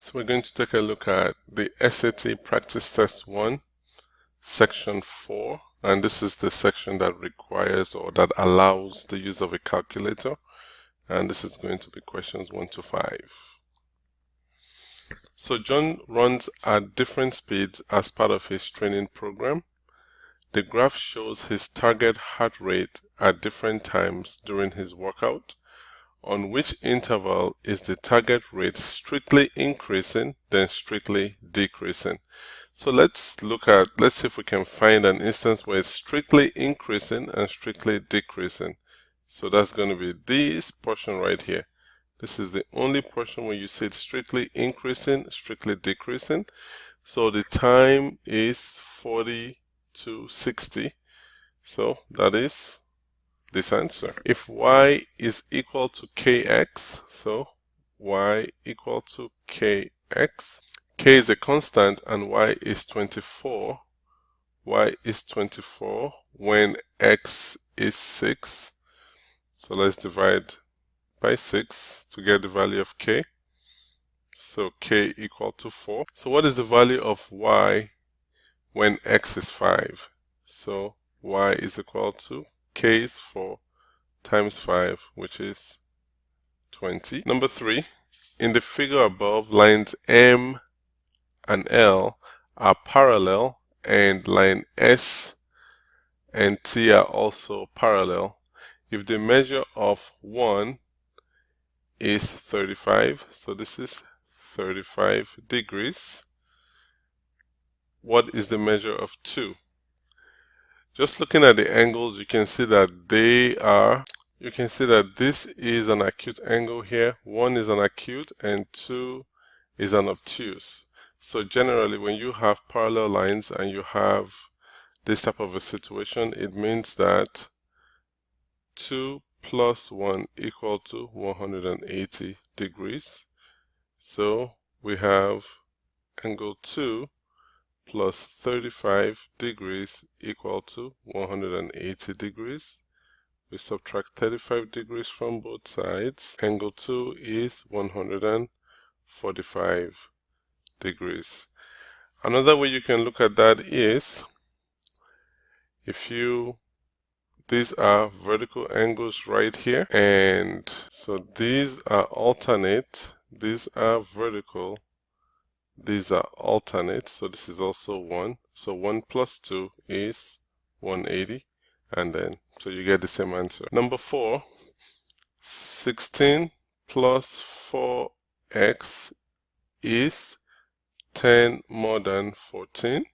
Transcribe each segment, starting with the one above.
So we're going to take a look at the SAT Practice Test 1, Section 4, and this is the section that requires or that allows the use of a calculator, and this is going to be questions 1 to 5. So John runs at different speeds as part of his training program. The graph shows his target heart rate at different times during his workout. On which interval is the target rate strictly increasing, then strictly decreasing? So let's see if we can find an instance where it's strictly increasing and strictly decreasing. So that's going to be this portion right here. This is the only portion where you see it strictly increasing, strictly decreasing. So the time is 40 to 60. So that is this answer. If y is equal to kx, so y equal to kx, k is a constant and y is 24. Y is 24 when x is 6. So let's divide by 6 to get the value of k. So k equal to 4. So what is the value of y when x is 5? So y is equal to k is 4 times 5, which is 20. Number 3, in the figure above, lines M and L are parallel and line S and T are also parallel. If the measure of 1 is 35, so this is 35 degrees, what is the measure of 2? Just looking at the angles, you can see that this is an acute angle here. 1 is an acute and 2 is an obtuse. So generally, when you have parallel lines and you have this type of a situation, it means that 2 plus 1 equal to 180 degrees. So we have angle 2 plus 35 degrees equal to 180 degrees. We subtract 35 degrees from both sides. Angle 2 is 145 degrees. Another way you can look at that is these are vertical angles right here, and so these are alternate, these are vertical, these are alternate, so this is also 1. So 1 plus 2 is 180, and then so you get the same answer. Number 4, 16 plus 4x is 10 more than 14.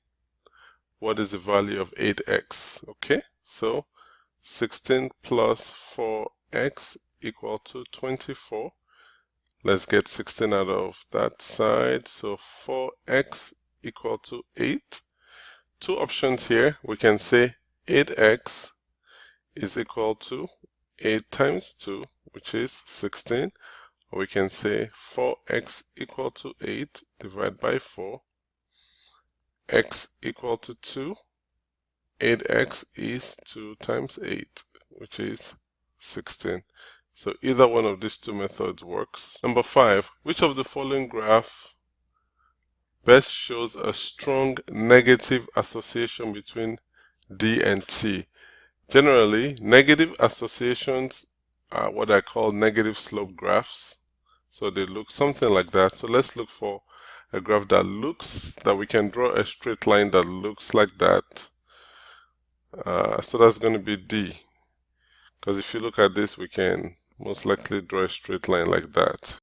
What is the value of 8x? Okay, so 16 plus 4x equal to 24. Let's get 16 out of that side. So 4x equal to 8. Two options here. We can say 8x is equal to 8 times 2, which is 16. Or we can say 4x equal to 8 divided by 4. X equal to 2. 8x is 2 times 8, which is 16. So either one of these two methods works. Number 5, which of the following graph best shows a strong negative association between D and T? Generally, negative associations are what I call negative slope graphs. So they look something like that. So let's look for a graph that we can draw a straight line that looks like that. So that's going to be D. Because if you look at this, we can most likely draw a straight line like that.